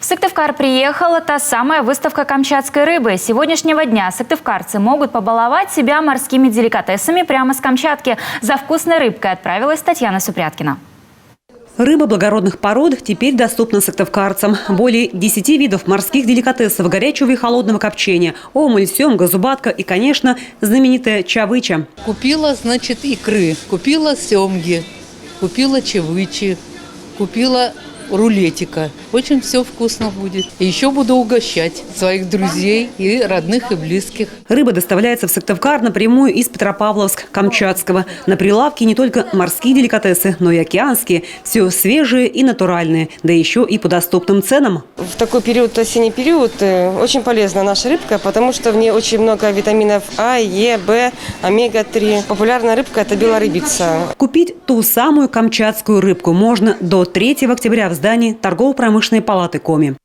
Сыктывкар приехала та самая выставка камчатской рыбы. С сегодняшнего дня сыктывкарцы могут побаловать себя морскими деликатесами прямо с Камчатки. За вкусной рыбкой отправилась Татьяна Супряткина. Рыба благородных пород теперь доступна сыктывкарцам. Более 10 видов морских деликатесов горячего и холодного копчения. Омуль, семга, зубатка и, конечно, знаменитая чавыча. Купила, значит, икры, купила семги, купила чавычи, купила рулетика. Очень все вкусно будет. И еще буду угощать своих друзей и родных, и близких. Рыба доставляется в Сыктывкар напрямую из Петропавловск-Камчатского. На прилавке не только морские деликатесы, но и океанские. Все свежие и натуральные. Да еще и по доступным ценам. В такой период, осенний период, очень полезна наша рыбка, потому что в ней очень много витаминов А, Е, В, омега-3. Популярная рыбка – это белорыбица. Купить ту самую камчатскую рыбку можно до 3 октября в здании торгово-промышленной палаты Коми.